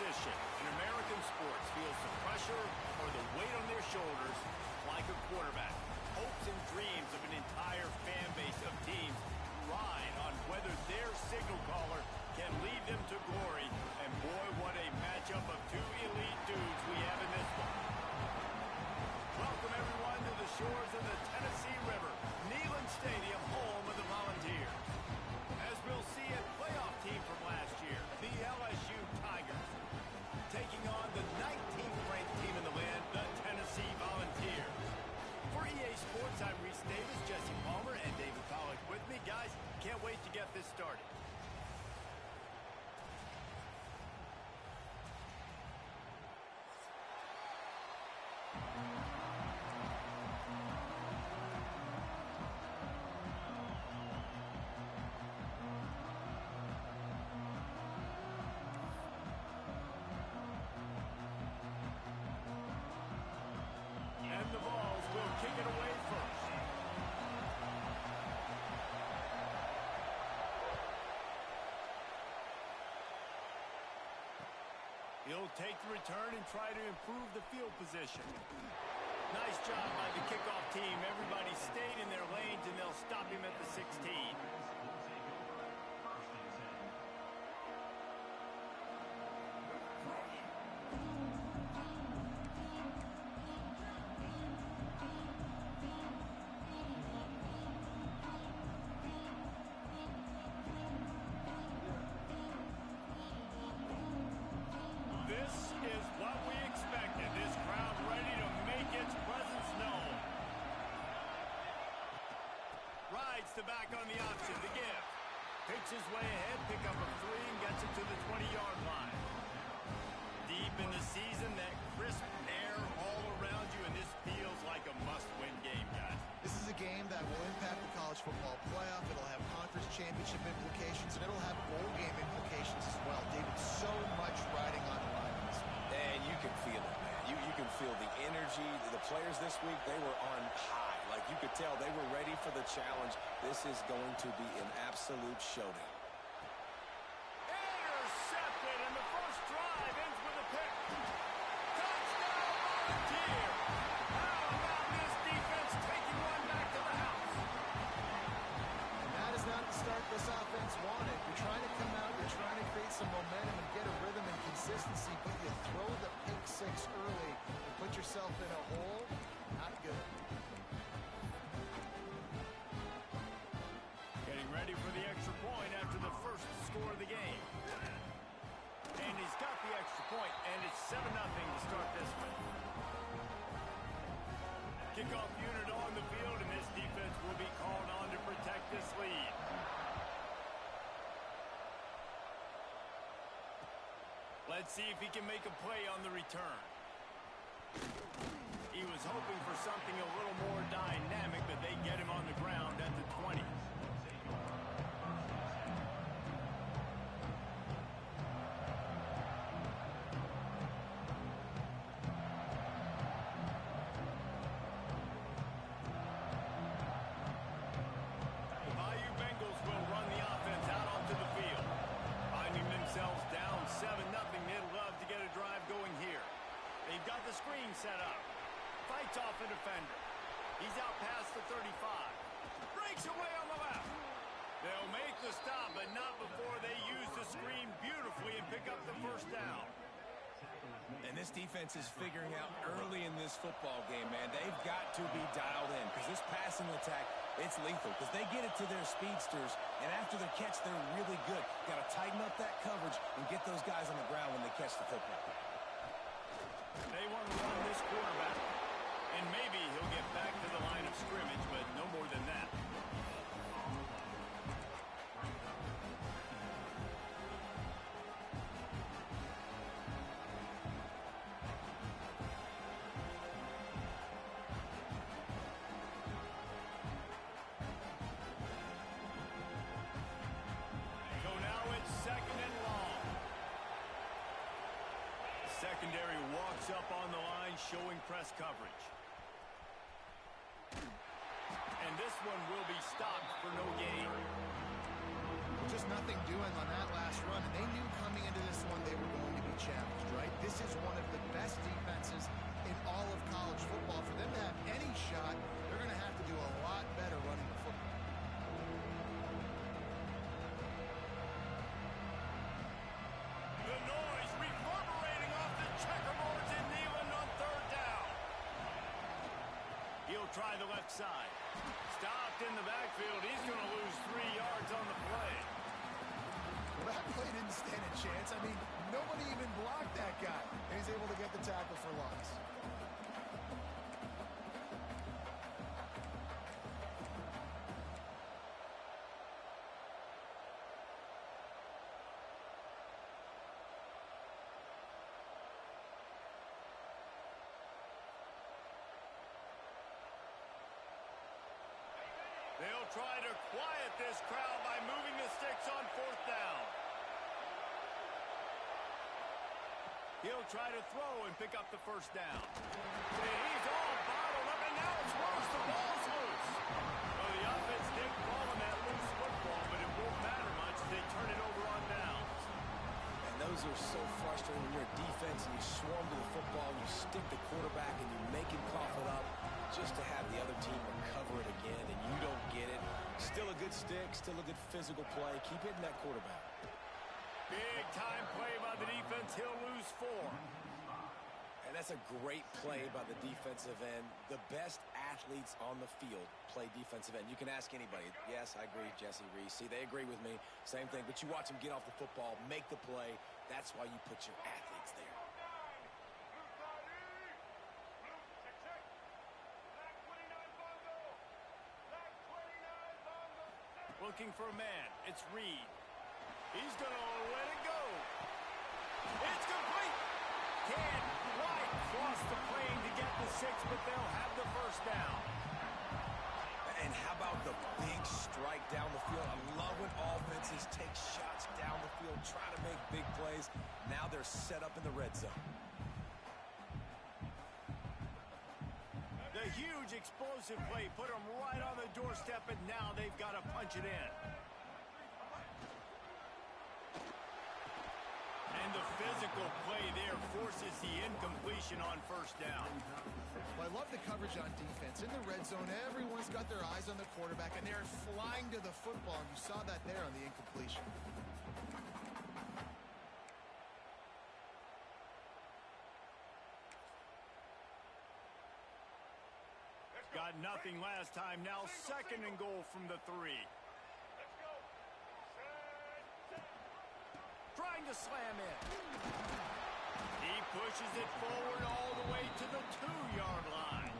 position in American sports feels the pressure or the weight on their shoulders like a quarterback. Hopes and dreams of an entire fan base of teams ride on whether their signal caller can lead them to glory. And boy, what a matchup of two elite dudes we have in this one. Welcome everyone to the shores of the Tennessee River, Neyland Stadium, home of the Volunteers. As we'll see, a playoff team from last year, the LSU Tigers, taking on the 19th ranked team in the land, the Tennessee Volunteers. For EA Sports, I'm Reese Davis, Jesse Palmer, and David Pollack with me. Guys, can't wait to get this started. And the Vols will kick it away first. He'll take the return and try to improve the field position. Nice job by the kickoff team. Everybody stayed in their lanes, and they'll stop him at the 16. This is what we expected. This crowd ready to make its presence known. Rides the back on the option to give. Picks his way ahead, pick up a 3, and gets it to the 20-yard line. Deep in the season, that crisp air all around you, and this feels like a must-win game, guys. This is a game that will impact the college football playoff. It'll have conference championship implications, and it'll have bowl game implications as well. David, so much riding on the line in this one. And you can feel it, man. You can feel the energy. The players this week, they were on high. Like, you could tell they were ready for the challenge. This is going to be an absolute showdown. Intercepted, and the first drive ends with a pick. Touchdown, Volunteer! How about this defense taking one back to the house? And that is not the start this offense wanted. You're trying to come out, you're trying to create some momentum and get a rhythm and consistency, but you throw the pick 6 early and put yourself in a hole. Not good. Getting ready for the extra point after the first score of the game. And he's got the extra point, and it's 7-0 to start this one. Kickoff unit on the field, and this defense will be called on to protect this lead. Let's see if he can make a play on the return. He was hoping for something a little more dynamic, but they get him on the ground at the 20. Down 7-0. They'd love to get a drive going here. They've got the screen set up. Fights off a defender. He's out past the 35. Breaks away on the left. They'll make the stop, but not before they use the screen beautifully and pick up the first down. And this defense is figuring out early in this football game, man. They've got to be dialed in because this passing attack, it's lethal because they get it to their speedsters, and after the catch, they're really good. Got to tighten up that coverage and get those guys on the ground when they catch the football. They want to run this quarterback, and maybe he'll get back to the line of scrimmage, but no more than that. Secondary walks up on the line, showing press coverage. And this one will be stopped for no gain. Just nothing doing on that last run, and they knew coming into this one they were going to be challenged, right? This is one of the best defenses in all of college football. For them to have any shot, they're going to have to do a lot better running the football. The noise reverberating off the checkerboards in Neyland on third down. He'll try the left side. Stopped in the backfield. He's going to lose 3 yards on the play. Well, that play didn't stand a chance. I mean, nobody even blocked that guy. And he's able to get the tackle for loss. They'll try to quiet this crowd by moving the sticks on fourth down. He'll try to throw and pick up the first down. And he's all bottled up, and now it's worse. The ball's loose. Well, the offense did ball on that loose football, but it won't matter much as they turn it over on downs. And those are so frustrating when you're a defense and you swarm to the football, you stick the quarterback, and you make him cough it up just to have the other team recover it again, and you don't get it. Still a good stick, still a good physical play. Keep hitting that quarterback. Big time play by the defense. He'll lose 4. And that's a great play by the defensive end. The best athletes on the field play defensive end. You can ask anybody. Yes, I agree, Jesse Reese. See, they agree with me. Same thing. But you watch them get off the football, make the play. That's why you put your athletes there. Looking for a man. It's Reed. He's going to let it go. It's complete. Can't quite cross the plane to get the 6, but they'll have the first down. And how about the big strike down the field? I love when offenses take shots down the field, try to make big plays. Now they're set up in the red zone. The huge explosive play put them right on the doorstep, and now they've got to punch it in. And the physical play there forces the incompletion on first down. Well, I love the coverage on defense. In the red zone, everyone's got their eyes on the quarterback, and they're flying to the football. And you saw that there on the incompletion. Got nothing last time. Now second and goal from the 3. Trying to slam in. He pushes it forward all the way to the 2-yard line.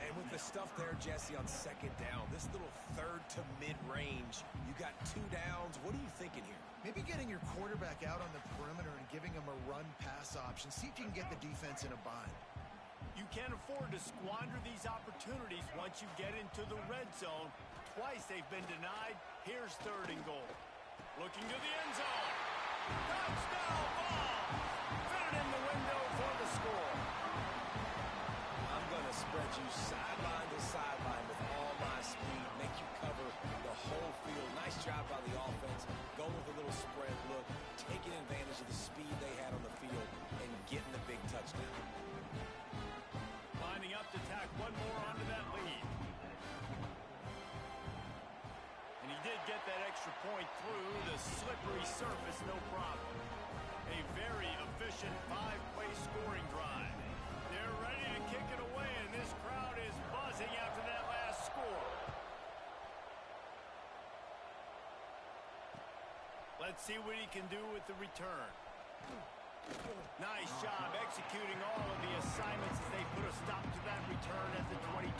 And with the stuff there, Jesse, on second down, this little third to mid-range, you got 2 downs. What are you thinking here? Maybe getting your quarterback out on the perimeter and giving him a run-pass option. See if you can get the defense in a bind. You can't afford to squander these opportunities once you get into the red zone. Twice they've been denied. Here's third and goal. Looking to the end zone. Touchdown ball. Fit it in the window for the score. I'm going to spread you sideline to sideline with all my speed, make you cover the whole field. Nice job by the offense. Going with a little spread look, taking advantage of the speed they had on the field, and getting the big touchdown. Lining up to tack one more onto that lead. And he did get that extra point through the slippery surface, no problem. A very efficient 5-play scoring drive. They're ready to kick it away, and this crowd is buzzing after that last score. Let's see what he can do with the return. Nice job executing all of the assignments as they put a stop to that return at the 22.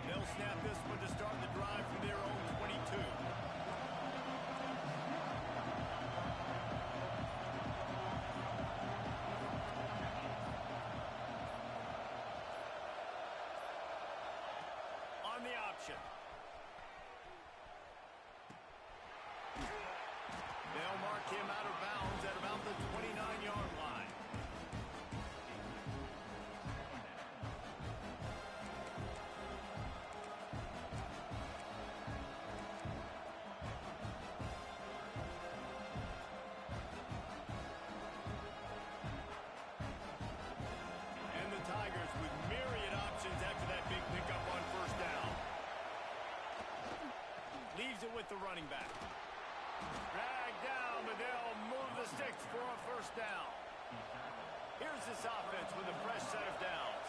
They'll snap this one to start the drive from their own 22. him out of bounds at about the 29-yard line. And the Tigers with myriad options after that big pickup on first down. Leaves it with the running back. Dragged down, but they'll move the sticks for a first down. Here's this offense with a fresh set of downs.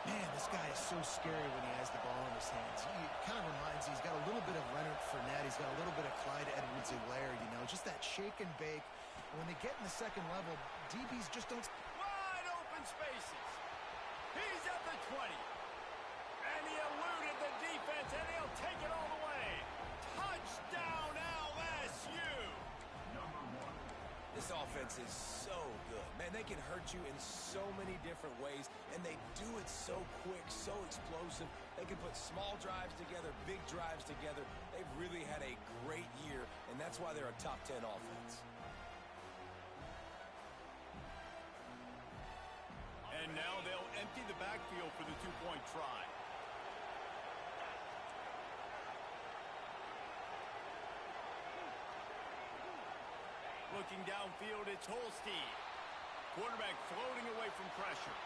Man, this guy is so scary when he has the ball in his hands. He kind of reminds me, he's got a little bit of Leonard Fournette. He's got a little bit of Clyde Edwards-Helaire, you know, just that shake and bake. And when they get in the second level, DBs just don't... Wide open spaces. He's at the 20. And he eluded the defense, and he'll take it all the way. Touchdown, LSU. This offense is so good. Man, they can hurt you in so many different ways, and they do it so quick, so explosive. They can put small drives together, big drives together. They've really had a great year, and that's why they're a top 10 offense. And now they'll empty the backfield for the two-point try. Looking downfield, it's Holstein. Quarterback floating away from pressure.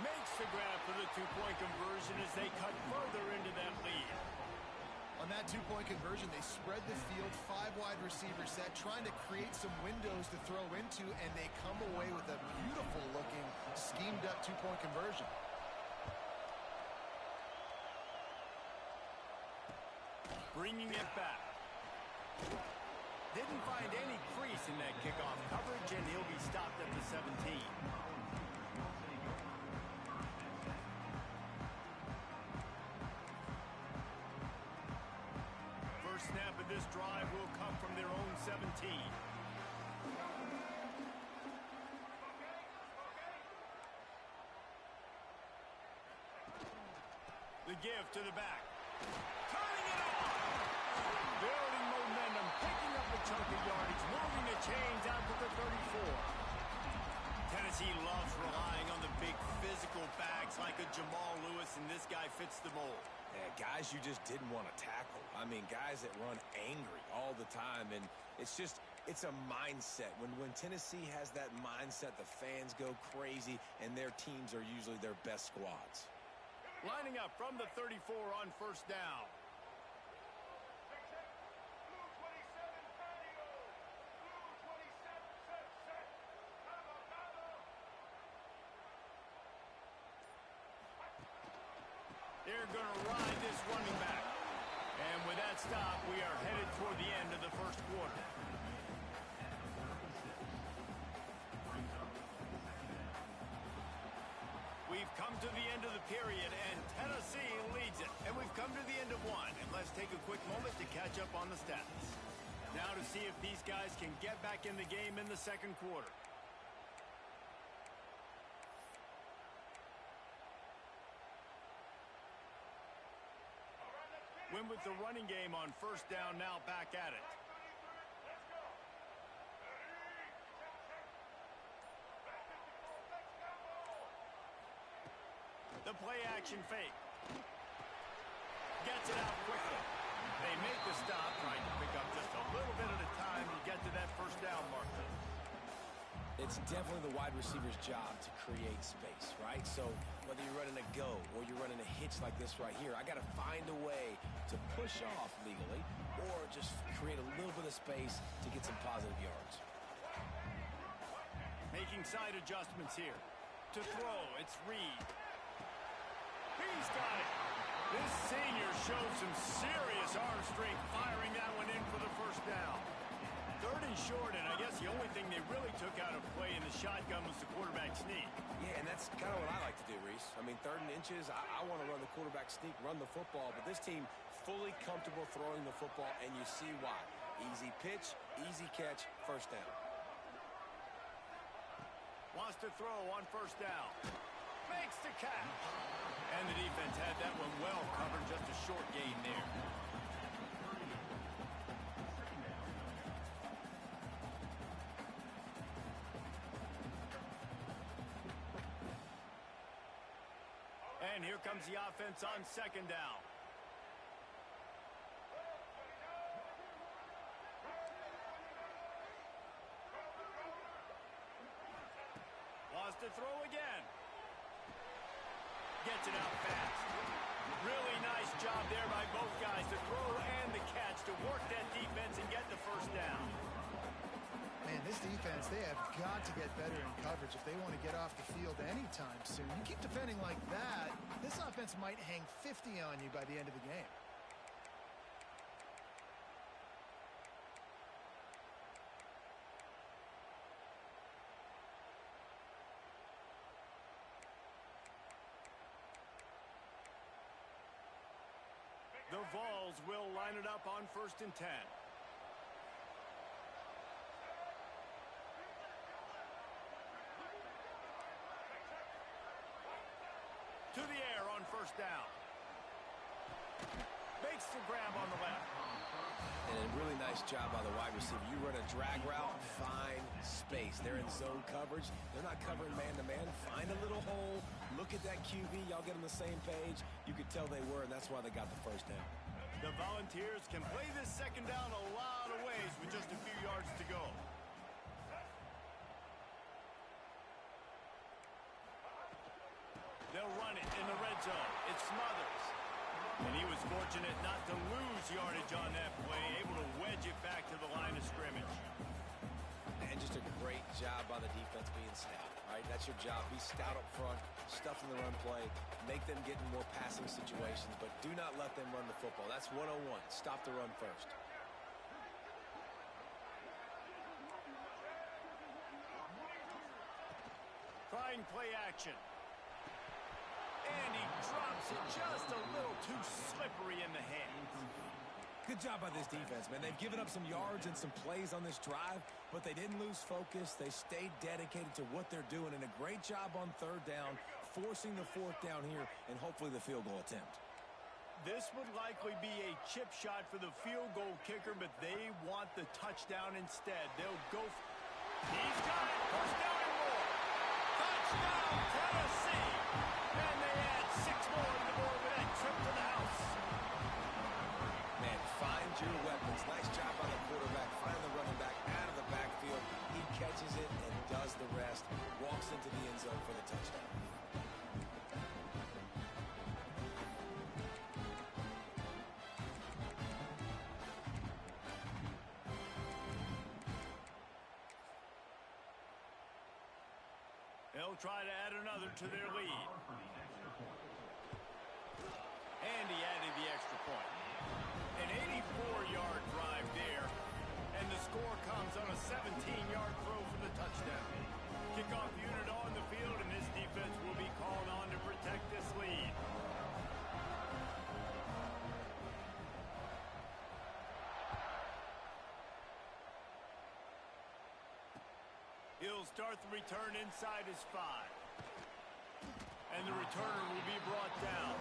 Makes the grab for the two-point conversion as they cut further into that lead. On that two-point conversion, they spread the field, 5 wide receiver set, trying to create some windows to throw into, and they come away with a beautiful-looking, schemed-up two-point conversion. Bringing it back. Didn't find any crease in that kickoff coverage, and he'll be stopped at the 17. First snap of this drive will come from their own 17. The give to the back. Turning it on! Building momentum, picking up a chunk of yardage, moving the chains out to the 34. Tennessee loves relying on the big physical backs like a Jamal Lewis, and this guy fits the mold. Yeah, guys you just didn't want to tackle. I mean, guys that run angry all the time, and it's a mindset. When Tennessee has that mindset, the fans go crazy, and their teams are usually their best squads. Lining up from the 34 on first down. They're going to ride this running back. And with that stop, we are headed toward the end of the first quarter. We've come to the end of the period, and Tennessee leads it. And we've come to the end of one. And let's take a quick moment to catch up on the stats. Now to see if these guys can get back in the game in the second quarter. Win with the running game on first down, now back at it. The play action fake. Gets it out quickly. They make the stop, trying to pick up just a little bit at a time to get to that first down marker. It's definitely the wide receiver's job to create space, right? So whether you're running a go or you're running a hitch like this right here, I got to find a way to push off legally or just create a little bit of space to get some positive yards. Making side adjustments here. To throw, it's Reed. He's got it. This senior showed some serious arm strength firing that one in for the first down. Third and short, and I guess the only thing they really took out of play in the shotgun was the quarterback sneak. Yeah, and that's kind of what I like to do, Reese. I mean, 3rd and inches, I want to run the quarterback sneak, run the football, but this team fully comfortable throwing the football, and you see why. Easy pitch, easy catch, first down. Wants to throw on first down. Makes the catch. And the defense had that one well covered, just a short gain there. Here comes the offense on second down. Wants to throw again. Gets it out fast. Really nice job there by both guys, the throw and the catch, to work that defense and get the first down. Man, this defense, they have got to get better in coverage if they want to get off the field anytime soon. You keep defending like that, this offense might hang 50 on you by the end of the game. The Vols will line it up on 1st and 10. To the air on 1st down. Makes the grab on the left. And a really nice job by the wide receiver. You run a drag route, find space. They're in zone coverage. They're not covering man-to-man. Find a little hole. Look at that QB. Y'all get on the same page. You could tell they were, and that's why they got the first down. The Volunteers can play this second down a lot of ways with just a few yards to go. They'll run it in the red zone. It's Smothers. And he was fortunate not to lose yardage on that play, able to wedge it back to the line of scrimmage. And just a great job by the defense being stout, right? That's your job. Be stout up front, stuff in the run play, make them get in more passing situations, but do not let them run the football. That's 101. Stop the run first. Trying play action. And he drops it just a little too slippery in the hands. Good job by this defense, man. They've given up some yards and some plays on this drive, but they didn't lose focus. They stayed dedicated to what they're doing, and a great job on 3rd down, forcing the 4th down here, and hopefully the field goal attempt. This would likely be a chip shot for the field goal kicker, but they want the touchdown instead. They'll go. He's got it. First down and more. Touchdown, Tennessee. And they add 6 more to the board with that trip to the house. Man, find your weapons. Nice job by the quarterback. Find the running back out of the backfield. He catches it and does the rest. Walks into the end zone for the touchdown. They'll try to add another to their lead. And he added the extra point. An 84-yard drive there. And the score comes on a 17-yard throw for the touchdown. Kickoff unit on the field, and this defense will be called on to protect this lead. He'll start the return inside his 5. And the returner will be brought down.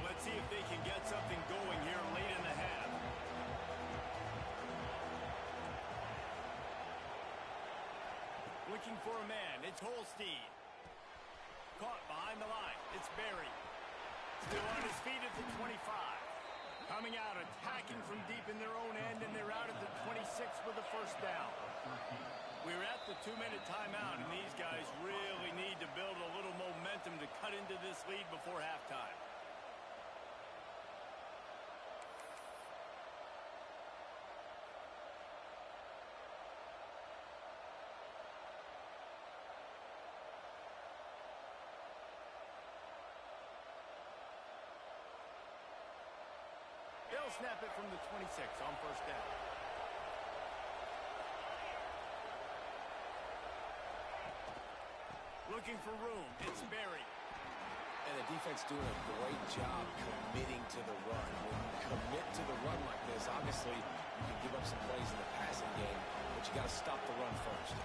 Let's see if they can get something going here late in the half. Looking for a man. It's Holstein. Caught behind the line. It's Berry. Still on his feet at the 25. Coming out, attacking from deep in their own end, and they're out at the 26 for the first down. We're at the 2-minute timeout, and these guys really need to build a little momentum to cut into this lead before halftime. They'll snap it from the 26 on first down. Looking for room. It's Berry. And the defense doing a great job committing to the run. When you commit to the run like this, obviously you can give up some plays in the passing game, but you got to stop the run first.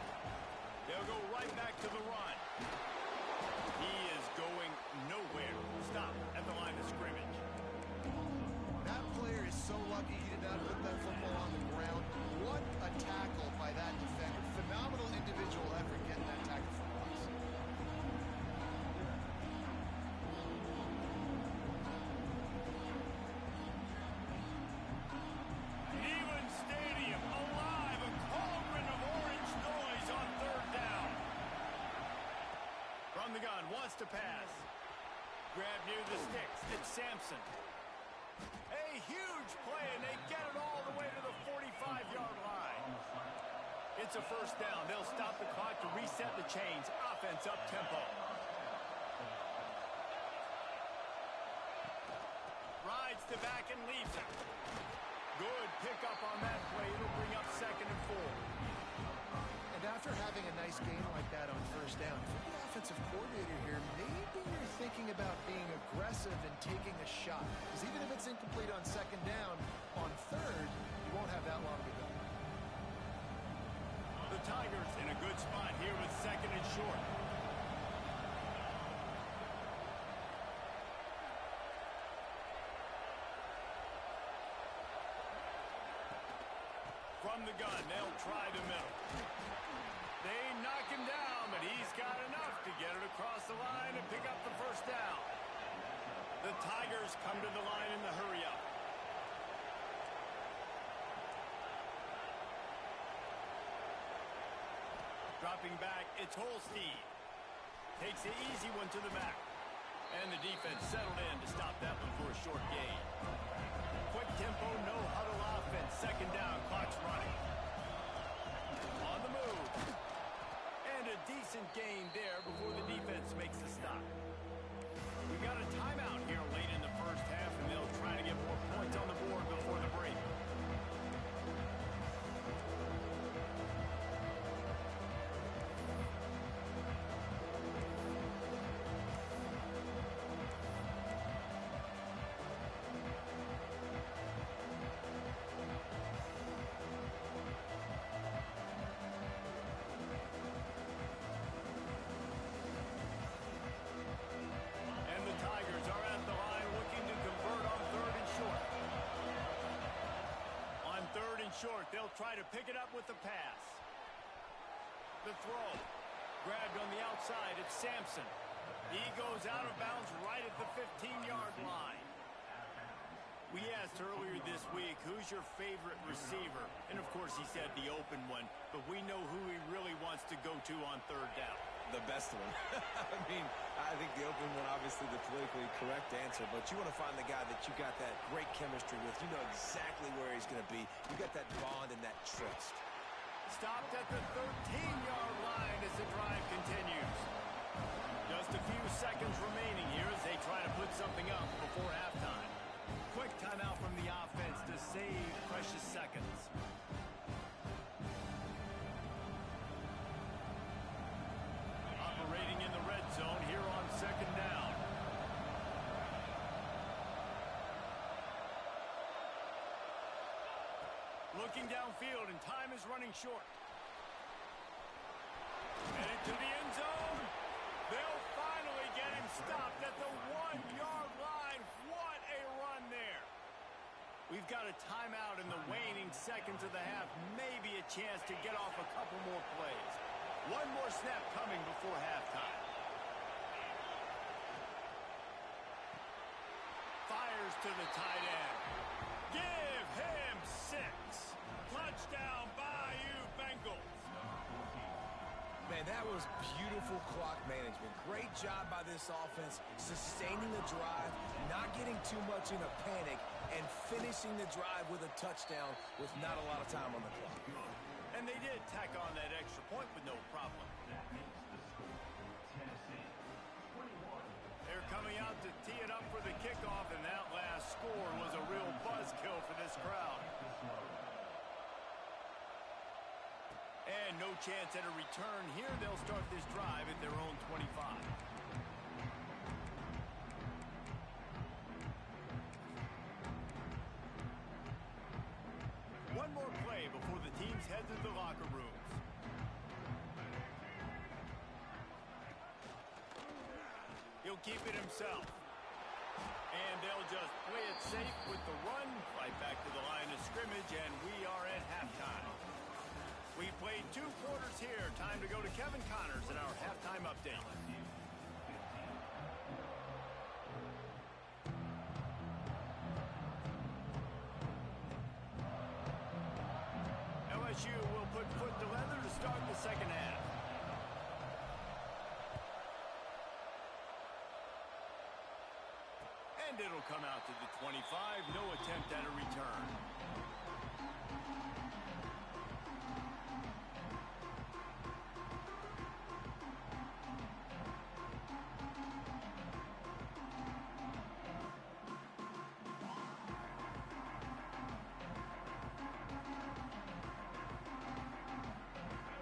They'll go right back to the run. He is going nowhere. Stop at the line of scrimmage. the pass. Grab near the sticks. It's Sampson. A huge play, and they get it all the way to the 45-yard line. It's a first down. They'll stop the clock to reset the chains. Offense up tempo. Rides to back and leaves it. Good pickup on that play. It'll bring up 2nd and 4. And after having a nice game like that on first down, if you're the offensive coordinator here, maybe you're thinking about being aggressive and taking a shot. Because even if it's incomplete on 2nd down, on 3rd, you won't have that long to go. The Tigers in a good spot here with 2nd and short. From the gun, they'll try the middle. They knock him down, but he's got enough to get it across the line and pick up the first down. The Tigers come to the line in the hurry-up. Dropping back, it's Holstein. Takes the easy one to the back. And the defense settled in to stop that one for a short gain. Quick tempo, no huddle offense. 2nd down, clock's running. On the move. And a decent gain there before the defense makes the stop. We've got a timeout here late in the first half, and they'll try to get more points on the board before the break. Short, they'll try to pick it up with the pass. The throw. Grabbed on the outside, it's Sampson. He goes out of bounds right at the 15-yard line. We asked earlier this week, who's your favorite receiver? And of course he said the open one, but we know who he really wants to go to on 3rd down. The best one. I think the open one, obviously the politically correct answer, but you want to find the guy that you got that great chemistry with. You know exactly where he's going to be. You got that bond and that trust. Stopped at the 13-yard line as the drive continues. Just a few seconds remaining here as they try to put something up before halftime. Quick timeout from the offense to save precious seconds. Operating in the red zone here on 2nd down. Looking downfield, and time is running short. Headed to the end zone. They'll finally get him stopped at the 1-yard line. What a run there. We've got a timeout in the waning seconds of the half. Maybe a chance to get off a couple more plays. One more snap coming before halftime. Fires to the tight end. Give him 6. Touchdown, Bayou Bengals. Man, that was beautiful clock management. Great job by this offense, sustaining the drive, not getting too much in a panic, and finishing the drive with a touchdown with not a lot of time on the clock. And they did tack on that extra point with no problem. They're coming out to tee it up for the kickoff, and that last score was a real buzzkill for this crowd. And no chance at a return here. They'll start this drive at their own 25. One more play before the teams head to the locker rooms. He'll keep it himself. And they'll just play it safe with the run. Right back to the line of scrimmage, and we are at halftime. We played 2 quarters here. Time to go to Kevin Connors in our halftime update. LSU will put foot to leather to start the second half. And it'll come out to the 25. No attempt at a return.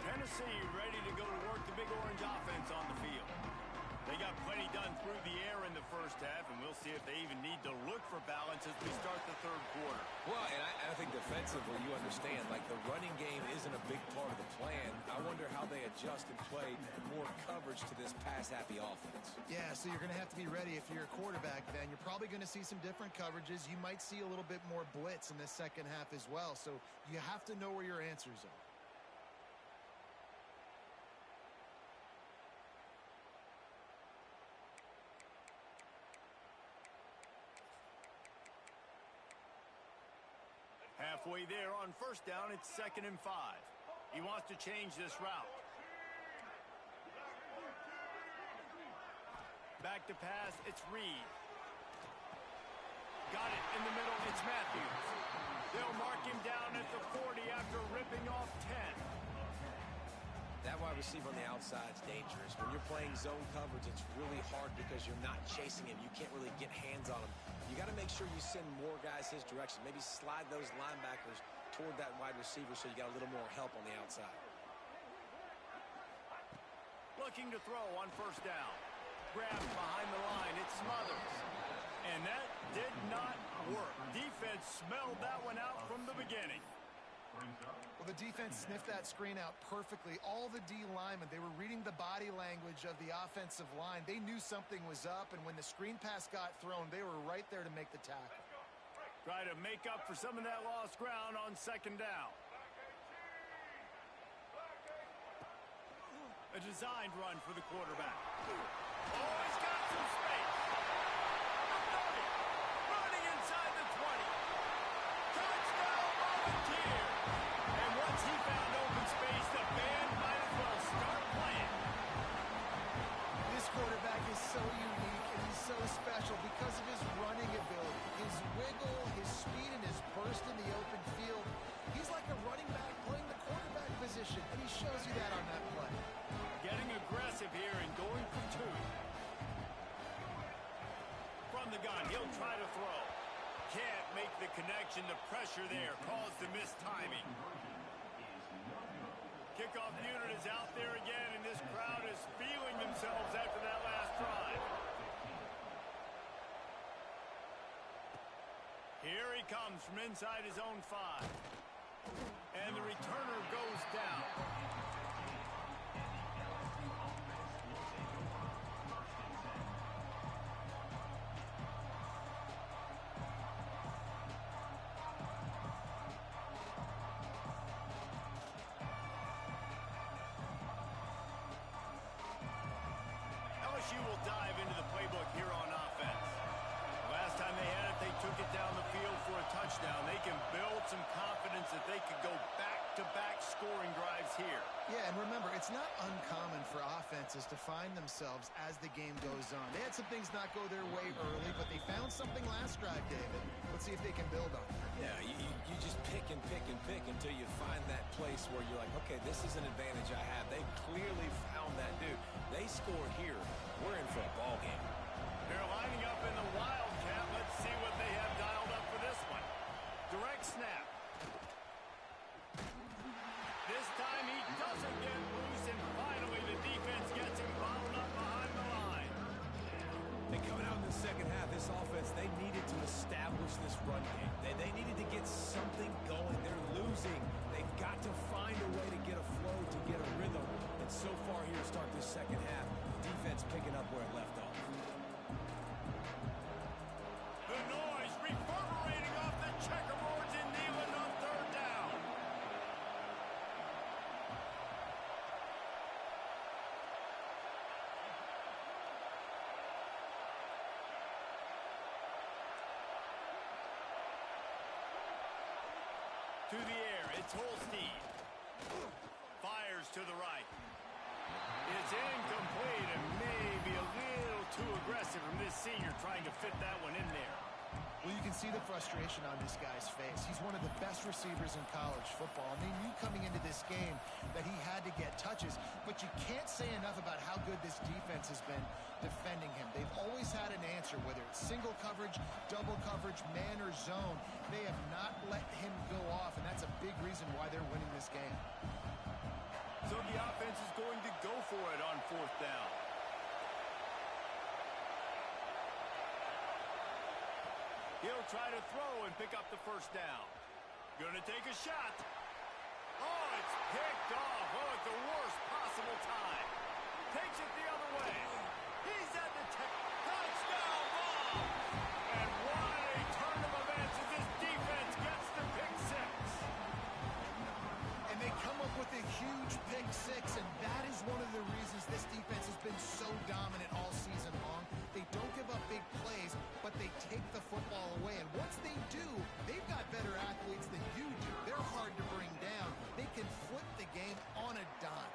Tennessee ready to go to work the Big Orange offense on the field. They got plenty done through the air in the first half, and we'll see if they even need to look for balance as we start the third quarter. Well, and I think defensively, you understand, like the running game isn't a big part of the plan. I wonder how they adjust and play more coverage to this pass-happy offense. Yeah, so you're going to have to be ready if you're a quarterback, then. You're probably going to see some different coverages. You might see a little bit more blitz in the second half as well, so you have to know where your answers are. Halfway there on first down, it's 2nd and 5. He wants to change this route. Back to pass, it's Reed. Got it in the middle, it's Matthews. They'll mark him down at the 40 after ripping off 10. That wide receiver on the outside is dangerous. When you're playing zone coverage, it's really hard because you're not chasing him. You can't really get hands on him. You got to make sure you send more guys his direction. Maybe slide those linebackers toward that wide receiver so you got a little more help on the outside. Looking to throw on first down. Grabbed behind the line. It's Smothers. And that did not work. Defense smelled that one out from the beginning. Well, the defense sniffed that screen out perfectly. All the D linemen, they were reading the body language of the offensive line. They knew something was up, and when the screen pass got thrown, they were right there to make the tackle. Try to make up for some of that lost ground on second down. A designed run for the quarterback. Oh, he's got some space. Running inside the 20. Touchdown, Volunteer. And once he found open space, the band might as well start playing. This quarterback is so unique, and he's so special because of his running ability, his wiggle, his speed, and his burst in the open field. He's like a running back playing the quarterback position, and he shows you that on that play. Getting aggressive here and going for two. From the gun, he'll try to throw. Can't make the connection. The pressure there caused the missed timing. Kickoff unit is out there again, and this crowd is feeling themselves after that last drive. Here he comes from inside his own 5. And the returner goes down. LSU will dive into the playbook here on offense. The last time they had it, they took it down the field for a touchdown. They can build some confidence that they could go back-to-back scoring drives here. Yeah, and remember, it's not uncommon for offenses to find themselves as the game goes on. They had some things not go their way early, but they found something last drive, David. Let's see if they can build on it. Yeah, you just pick and pick and pick until you find that place where you're like, okay, this is an advantage I have. They clearly found that dude. They score here. We're in for a ball game. They're lining up in the Wildcat. Let's see what they have dialed up for this one. Direct snap. This time he doesn't get loose, and finally the defense gets him bottled up behind the line. And coming out in the second half, this offense, they needed to establish this run game. They needed to get something going. They're losing. They've got to find a way to get a flow, to get a rhythm. And so far here to start this second half, defense picking up where it left off. The noise reverberating off the checkerboards in Neyland on third down. To the air, it's Holstein. Fires to the right. It's incomplete and maybe a little too aggressive from this senior trying to fit that one in there. Well, you can see the frustration on this guy's face. He's one of the best receivers in college football, and they knew coming into this game that he had to get touches, but you can't say enough about how good this defense has been defending him. They've always had an answer, whether it's single coverage, double coverage, man or zone. They have not let him go off, and that's a big reason why they're winning this game. So the offense is going to go for it on 4th down. He'll try to throw and pick up the 1st down. Gonna take a shot. Oh, it's picked off. Oh, at the worst possible time. Takes it the other way. He's at the touchdown ball. And what a turn of events as this defense gets the pick 6. And they come up with a huge pick 6, and that is one of the reasons this defense has been so dominant all season long. They don't give up big plays, but they take the football away. And once they do, they've got better athletes than you do. They're hard to bring down. They can flip the game on a dime.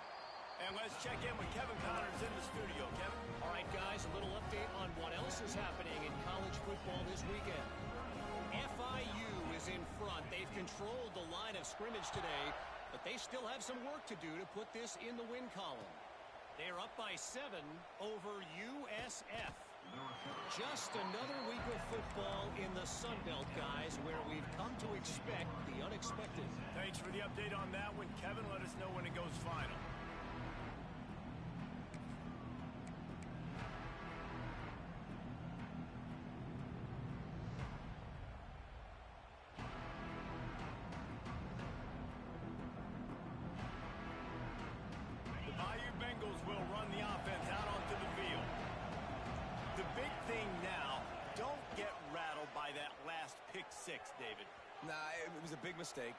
And let's check in with Kevin Connors in the studio. Kevin? All right, guys, a little update on what else is happening in college football this weekend. FIU is in front. They've controlled the line of scrimmage today, but they still have some work to do to put this in the win column. They're up by 7 over USF. Just another week of football in the Sun Belt, guys, where we've come to expect the unexpected. Thanks for the update on that one, Kevin. Let us know when it goes final. The Bayou Bengals will run the offense out onto the field. The big thing now, don't get rattled by that last pick 6, David. Nah, it was a big mistake.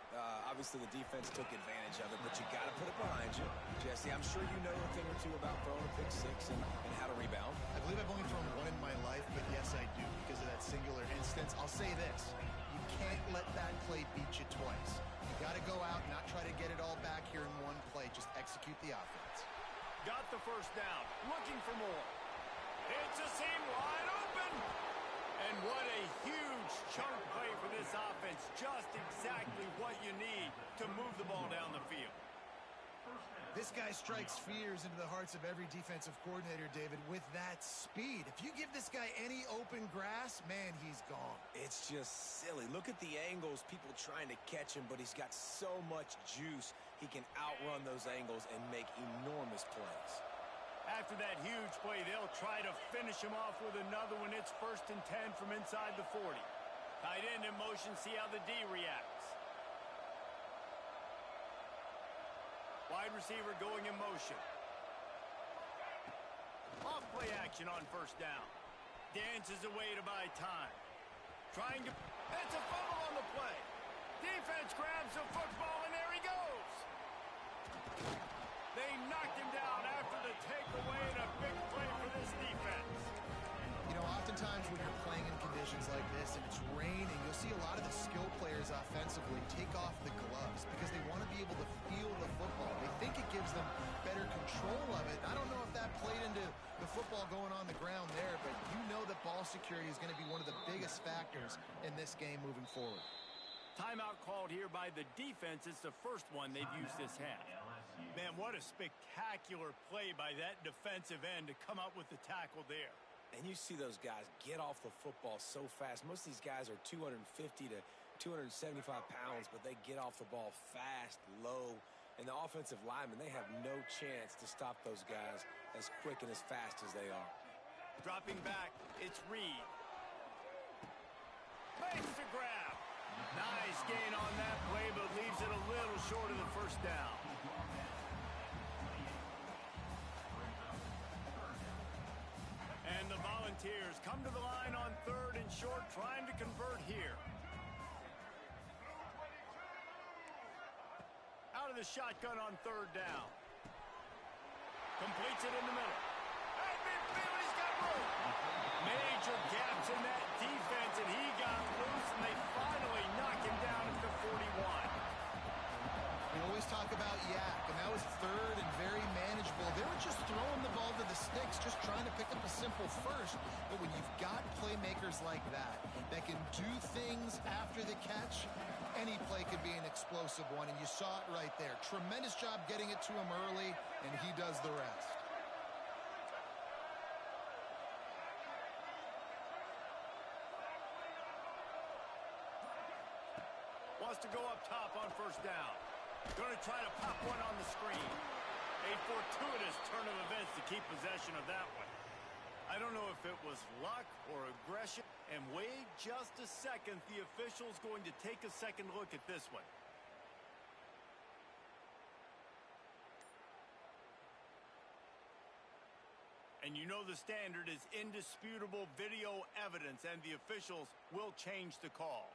Obviously, the defense took advantage of it, but you got to put it behind you. Jesse, I'm sure you know a thing or two about throwing a pick 6 and how to rebound. I believe I've only thrown one in my life, but yes, I do because of that singular instance. I'll say this. You can't let that play beat you twice. You got to go out and not try to get it all back here in one play. Just execute the offense. Got the 1st down. Looking for more. It's a seam wide open. And what a huge chunk play for this offense. Just exactly what you need to move the ball down the field. This guy strikes fears into the hearts of every defensive coordinator, David, with that speed. If you give this guy any open grass, man, he's gone. It's just silly. Look at the angles, people trying to catch him, but he's got so much juice. He can outrun those angles and make enormous plays. After that huge play, they'll try to finish him off with another one. It's 1st and 10 from inside the 40. Tight end in motion, see how the D reacts. Wide receiver going in motion. Off play action on 1st down. Dances away to buy time. Trying to... It's a fumble on the play. Defense grabs the football, and there he goes. They knocked him down after the takeaway, and a big play for this defense. You know, oftentimes when you're playing in conditions like this and it's raining, you'll see a lot of the skill players offensively take off the gloves because they want to be able to feel the football. They think it gives them better control of it. I don't know if that played into the football going on the ground there, but you know that ball security is going to be one of the biggest factors in this game moving forward. Timeout called here by the defense. It's the first one they've used this half. Man, what a spectacular play by that defensive end to come up with the tackle there. And you see those guys get off the football so fast. Most of these guys are 250 to 275 pounds, but they get off the ball fast, low. And the offensive linemen, they have no chance to stop those guys as quick and as fast as they are. Dropping back, it's Reed. Makes the grab. Nice gain on that play, but leaves it a little short of the 1st down. And the Volunteers come to the line on 3rd and short, trying to convert here. Out of the shotgun on 3rd down. Completes it in the middle. Hey, midfield, he's got room. Major gaps in that defense, and he got loose, and they finally knock him down at the 41. We always talk about Yak, and that was 3rd and very manageable. There were just people first, but when you've got playmakers like that can do things after the catch, any play could be an explosive one, and you saw it right there. Tremendous job getting it to him early, and he does the rest. Wants to go up top on first down. Going to try to pop one on the screen. A fortuitous turn of events to keep possession of that one. I don't know if it was luck or aggression. And wait just a second. The official's going to take a second look at this one. And you know the standard is indisputable video evidence, and the officials will change the call.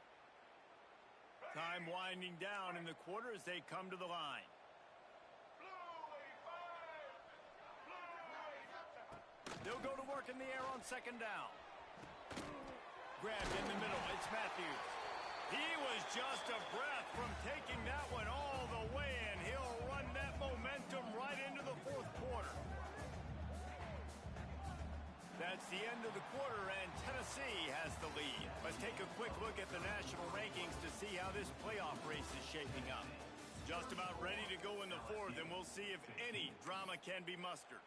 Time winding down in the quarter as they come to the line. They'll go to work in the air on second down. Grabbed in the middle. It's Matthews. He was just a breath from taking that one all the way, and he'll run that momentum right into the fourth quarter. That's the end of the quarter, and Tennessee has the lead. Let's take a quick look at the national rankings to see how this playoff race is shaping up. Just about ready to go in the fourth, and we'll see if any drama can be mustered.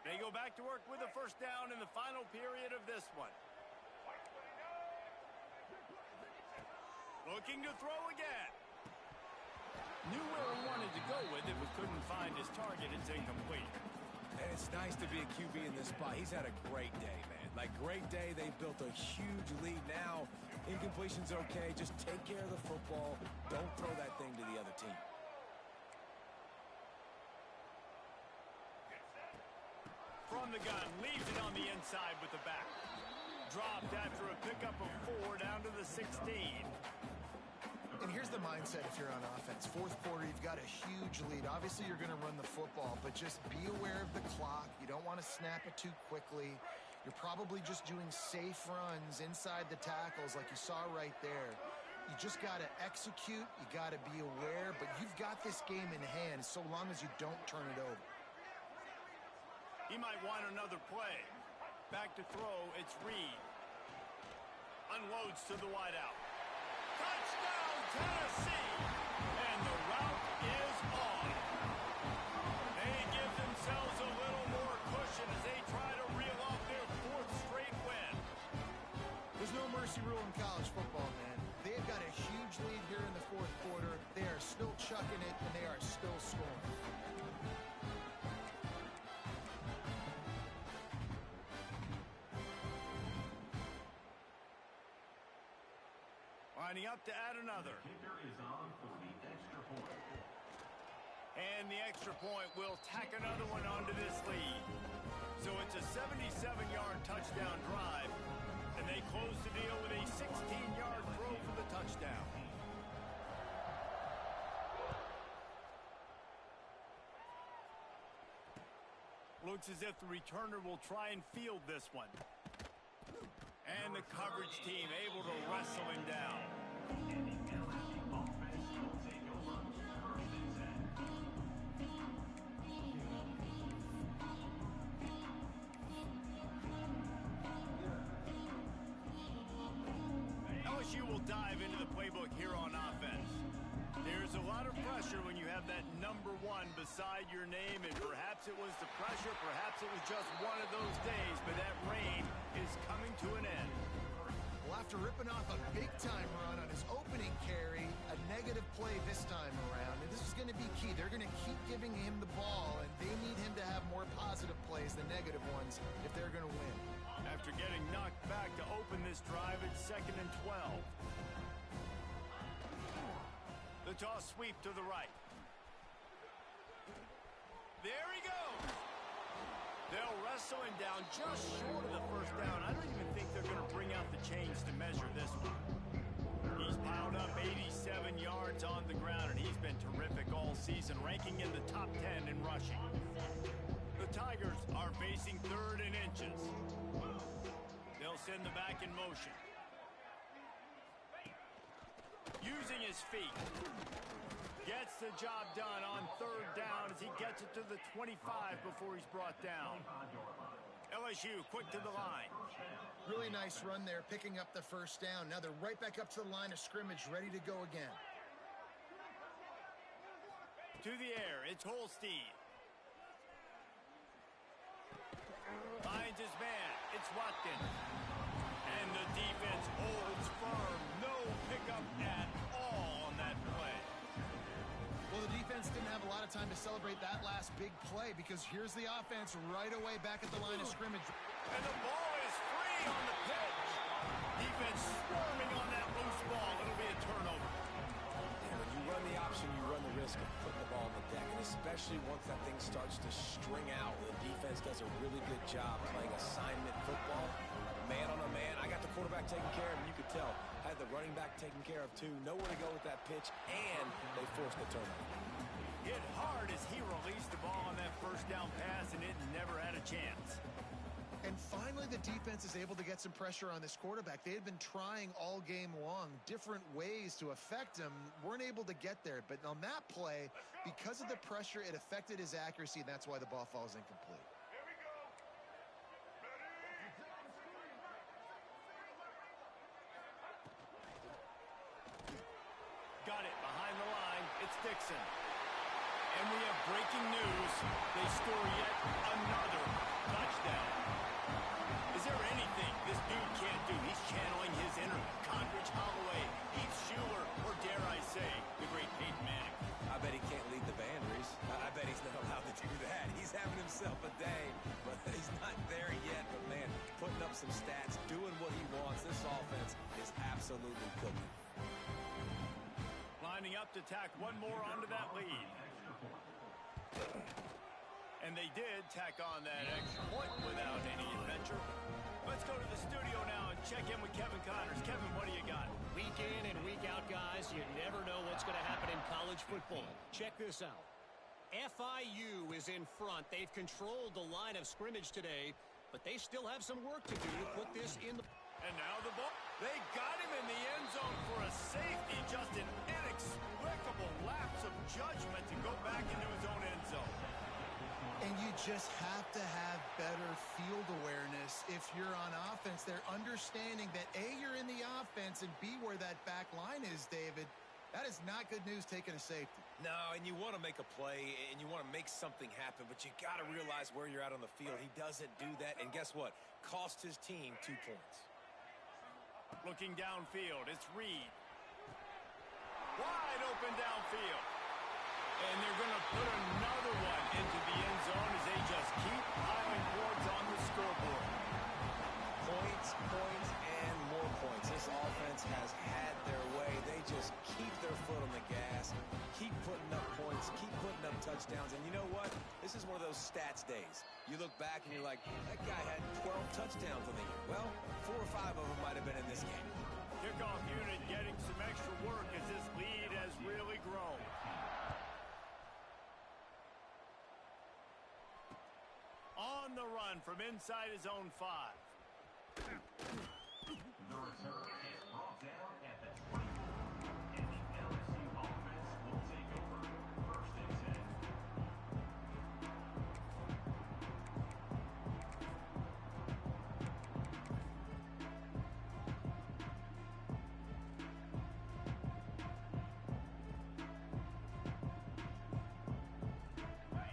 They go back to work with a first down in the final period of this one. Looking to throw again. Knew where he wanted to go with it, but couldn't find his target. It's incomplete. And it's nice to be a QB in this spot. He's had a great day, man. Like, great day. They've built a huge lead now. Incompletion's okay. Just take care of the football. Don't throw that thing to the other team. From the gun, leaves it on the inside with the back. Dropped after a pickup of 4 down to the 16. And here's the mindset if you're on offense. Fourth quarter, you've got a huge lead. Obviously, you're going to run the football, but just be aware of the clock. You don't want to snap it too quickly. You're probably just doing safe runs inside the tackles like you saw right there. You just got to execute. You got to be aware, but you've got this game in hand so long as you don't turn it over. He might want another play. Back to throw, it's Reed. Unloads to the wideout. Touchdown, Tennessee! And the route is on. They give themselves a little more cushion as they try to reel off their 4th straight win. There's no mercy rule in college football, man. They've got a huge lead here in the fourth quarter. They are still chucking it, and they are still scoring. Lining up to add another. Kicker is on for the extra point. And the extra point will tack another one onto this lead. So it's a 77-yard touchdown drive, and they close the deal with a 16-yard throw for the touchdown. Looks as if the returner will try and field this one. And the coverage team able to wrestle him down. LSU will dive into the playbook here on offense. There's a lot of pressure when you have that number 1 beside your name, and perhaps it was the pressure, perhaps it was just one of those days, but that rain is coming to an end. Well, after ripping off a big-time run on his opening carry, a negative play this time around, and this is going to be key. They're going to keep giving him the ball, and they need him to have more positive plays than negative ones if they're going to win. After getting knocked back to open this drive, it's 2nd and 12. The toss sweep to the right. There he goes. They'll wrestle him down just short of the first down. I don't even think they're going to bring out the chains to measure this one. He's piled up 87 yards on the ground, and he's been terrific all season, ranking in the top 10 in rushing. The Tigers are facing 3rd and inches. They'll send the back in motion. using his feet. Gets the job done on third down as he gets it to the 25 before he's brought down. LSU quick to the line. Really nice run there, picking up the first down. Now they're right back up to the line of scrimmage, ready to go again. To the air, it's Holstein. Finds his man, it's Watkins. And the defense holds firm. No pickup at all on that play. Well, the defense didn't have a lot of time to celebrate that last big play because here's the offense right away back at the line of scrimmage. And the ball is free on the pitch. Defense swarming on that loose ball. It'll be a turnover. And when you run the option, you run the risk of putting the ball on the deck. And especially once that thing starts to string out, the defense does a really good job playing assignment football. Man on a man. I got the quarterback taken care of, and you could tell. Had the running back taken care of, too. Nowhere to go with that pitch, and they forced the turnover. Hit hard as he released the ball on that first down pass, and it never had a chance. And finally, the defense is able to get some pressure on this quarterback. They had been trying all game long, different ways to affect him, weren't able to get there. But on that play, because of the pressure, it affected his accuracy, and that's why the ball falls incomplete. Got it behind the line. It's Dixon. And we have breaking news. They score yet another touchdown. Is there anything this dude can't do? He's channeling his inner Condridge Holloway, Heath Schuler, or dare I say, the great Peyton Manning. I bet he can't lead the band, Reese. I bet he's not allowed to do that. He's having himself a day, but he's not there yet. But, man, putting up some stats, doing what he wants. This offense is absolutely cooking. Lining up to tack one more onto that lead. And they did tack on that extra point without any adventure. Let's go to the studio now and check in with Kevin Connors. Kevin, what do you got? Week in and week out, guys, you never know what's going to happen in college football. Check this out. FIU is in front. They've controlled the line of scrimmage today, but they still have some work to do to put this in the... And now the ball. They got him in the end zone for a safety. Just an inexplicable lapse of judgment to go back into his own end zone. And you just have to have better field awareness if you're on offense. They're understanding that, A, you're in the offense, and B, where that back line is, David. That is not good news taking a safety. No, and you want to make a play, and you want to make something happen, but you got to realize where you're at on the field. He doesn't do that, and guess what? Cost his team 2 points. Looking downfield, it's Reed. Wide open downfield. And they're going to put another one into the end zone as they just keep piling points on the scoreboard. Points, points, and more points. This offense has had their way. They just keep their foot on the gas, keep putting up points, keep putting up touchdowns. And you know what? This is one of those stats days. You look back and you're like, that guy had 12 touchdowns on the year. Well, 4 or 5 of them might have been in this game. Kickoff unit getting some extra work as this lead has really grown. On the run from inside his own 5. The return is brought down at the 20. And the LSU offense will take over. 1st and 10.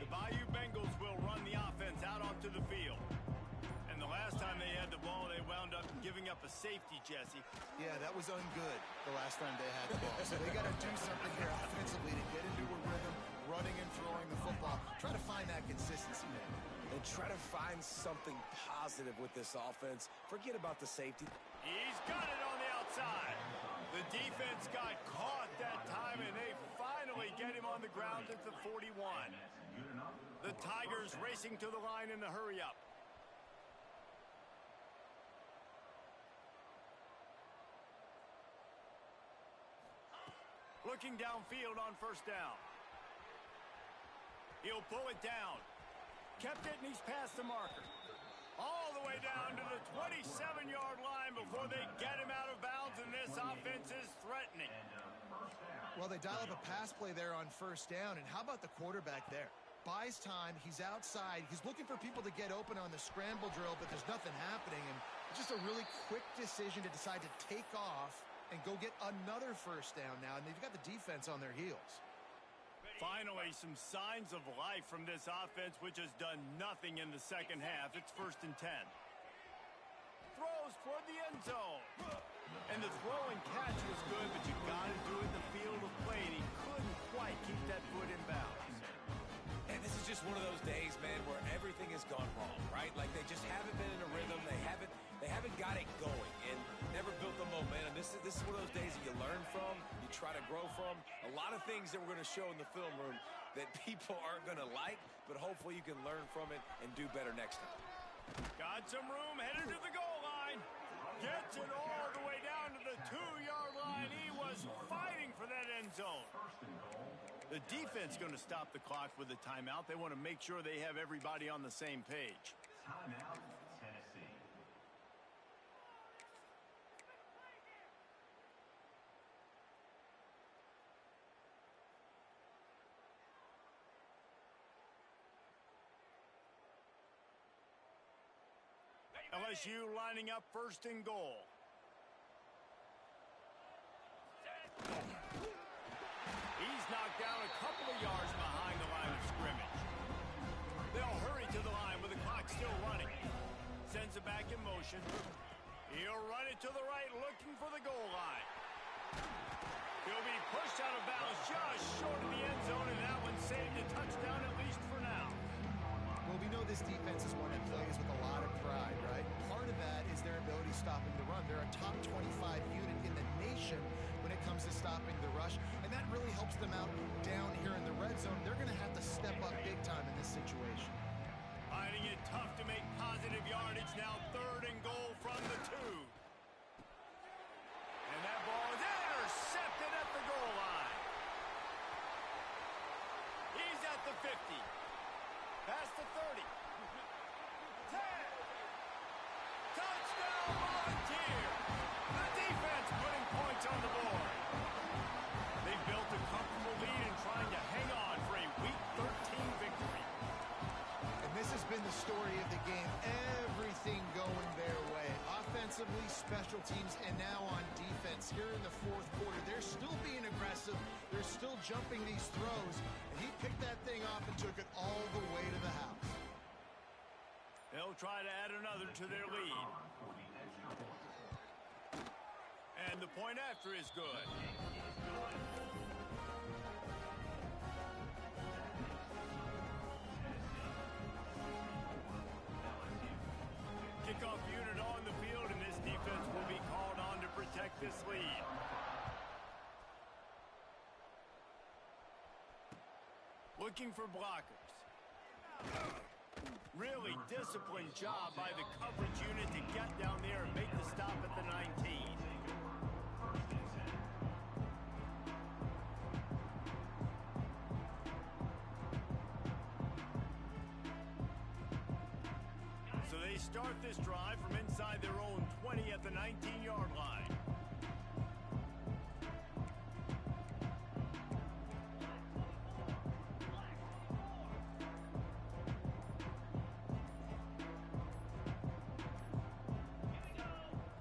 The Bayou Bengals will run the offense out onto the field. And the last time they had the ball, they wound up giving up a safety, Jesse. Yeah, that was ungood the last time they had the ball. So they got to do something here offensively to get into a rhythm, running and throwing the football. Try to find that consistency there. And try to find something positive with this offense. Forget about the safety. He's got it on the outside. The defense got caught that time, and they finally get him on the ground at the 41. The Tigers racing to the line in the hurry-up. Looking downfield on 1st down. He'll pull it down. Kept it, and he's past the marker. All the way down to the 27-yard line before they get him out of bounds, and this offense is threatening. Well, they dial up a pass play there on first down, and how about the quarterback there? Buys time, he's outside, he's looking for people to get open on the scramble drill, but there's nothing happening, and it's just a really quick decision to decide to take off and go get another first down now, and they've got the defense on their heels. Finally, some signs of life from this offense, which has done nothing in the second half. It's 1st and 10. Throws toward the end zone. And the throw and catch was good, but you got to do it in the field of play, and he couldn't quite keep that foot in bounds. And this is just one of those days, man, where everything has gone wrong, right? Like they just haven't been in a rhythm. They haven't got it going and never built the momentum. This is one of those days that you learn from, you try to grow from. A lot of things that we're going to show in the film room that people aren't going to like, but hopefully you can learn from it and do better next time. Got some room, headed to the goal line. Gets it all the way down to the 2-yard line. He was fighting for that end zone. The defense going to stop the clock with a timeout. They want to make sure they have everybody on the same page. Timeout, Tennessee. LSU lining up 1st and goal. He's knocked down a couple of yards behind the line of scrimmage. They'll hurry to the line with the clock still running. Sends it back in motion. He'll run it to the right, looking for the goal line. He'll be pushed out of bounds just short of the end zone, and that one saved a touchdown at least for now. Well, we know this defense is one that plays with a lot of pride, right? Part of that is their ability stopping the run. They're a top 25 unit in the nation when it comes to stopping the rush, and that really helps them out down here in the red zone. They're going to have to step up big time in this situation. Finding it tough to make positive yardage. Now 3rd and goal from the 2. And that ball is intercepted at the goal line. He's at the 50. Past the 30. 10. Touchdown Volunteer. The defense putting points on the board. They built a comfortable lead and trying to hang on for a Week 13 victory. And this has been the story of the game. Everything going their way. Offensively, special teams, and now on defense. Here in the 4th quarter, they're still being aggressive. They're still jumping these throws. And he picked that thing off and took it all the way to the house. They'll try to add another to their lead. And the point after is good. Kickoff unit on the field, and this defense will be called on to protect this lead. Looking for blockers. Really disciplined job by the coverage unit to get down there and make the stop at the 19. So they start this drive from inside their own 20 at the 19-yard line.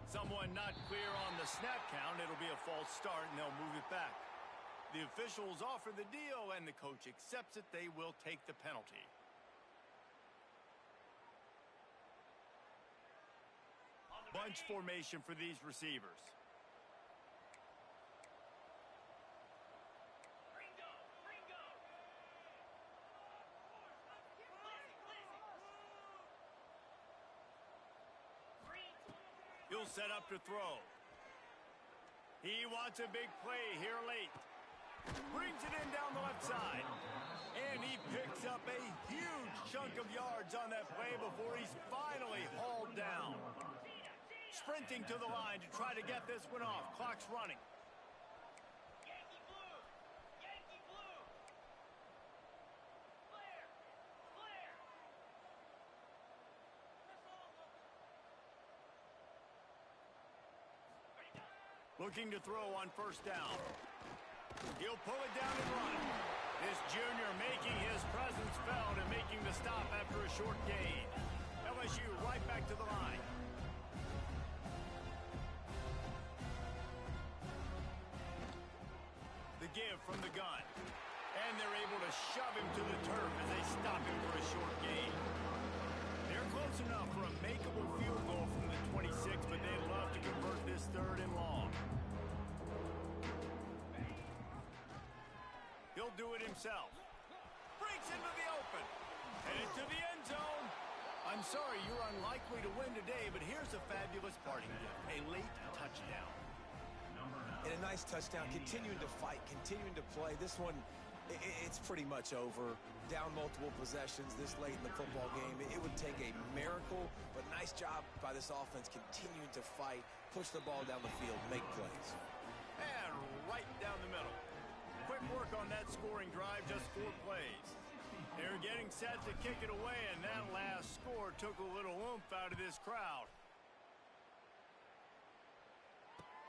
Someone not clear on the snap count. It'll be a false start, and they'll move it back. The officials offer the deal, and the coach accepts it. They will take the penalty. Bunch formation for these receivers. He'll set up to throw. He wants a big play here late. Brings it in down the left side. And he picks up a huge chunk of yards on that play before he's finally hauled down. Sprinting to the line to try to get this one off. Clock's running. Yankee blue! Yankee blue! Flare! Flare! Looking to throw on 1st down. He'll pull it down and run. This junior making his presence felt and making the stop after a short gain. LSU right back to the line. The give from the gun. And they're able to shove him to the turf as they stop him for a short gain. They're close enough for a makeable field goal from the 26, but they'd love to convert this third and long. He'll do it himself. Breaks into the open. Headed to the end zone. I'm sorry you're unlikely to win today, but here's a fabulous parting gift. A late touchdown. And a nice touchdown, continuing to fight, continuing to play. This one, it's pretty much over. Down multiple possessions this late in the football game. It would take a miracle, but nice job by this offense continuing to fight, push the ball down the field, make plays. And right down the middle. Quick work on that scoring drive, just 4 plays. They're getting set to kick it away, and that last score took a little oomph out of this crowd.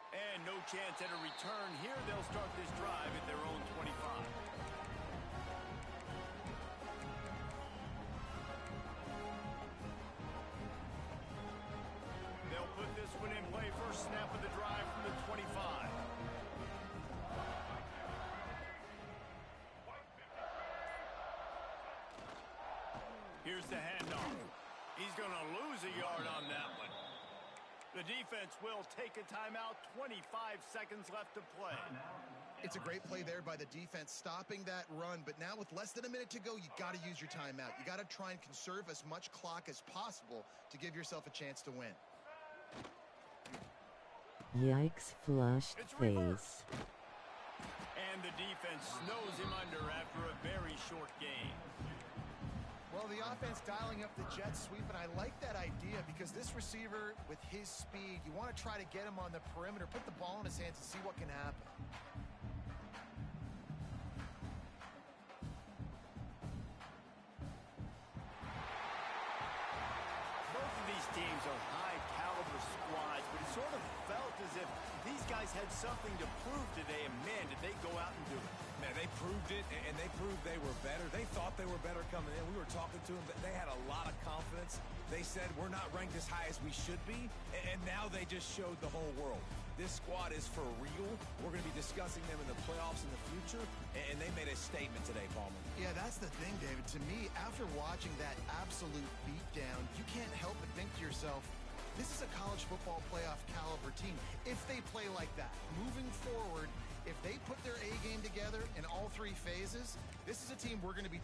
And no chance at a return here. They'll start this drive at their own 25. They'll put this one in play. First snap of the drive from the 25. Here's the handoff. He's going to lose a yard on that one. The defense will take a timeout. 25 seconds left to play. It's a great play there by the defense, stopping that run. But now with less than a minute to go, you got to use your timeout. You got to try and conserve as much clock as possible to give yourself a chance to win. Yikes, flushed face. And the defense snows him under after a very short game. Well, the offense dialing up the jet sweep, and I like that idea because this receiver, with his speed, you want to try to get him on the perimeter, put the ball in his hands and see what can happen. Both of these teams are high-caliber squads, but it sort of felt as if these guys had something to prove today, and man, did they go out and do it. Man, they proved it, and they proved they were better. They thought they were better coming in. We were talking to them. They had a lot of confidence. They said, we're not ranked as high as we should be, and now they just showed the whole world. This squad is for real. We're going to be discussing them in the playoffs in the future, and they made a statement today, Palmer. Yeah, that's the thing, David. To me, after watching that absolute beatdown, you can't help but think to yourself, this is a college football playoff caliber team. If they play like that, moving forward, if they put their A game together in all 3 phases, this is a team we're going to be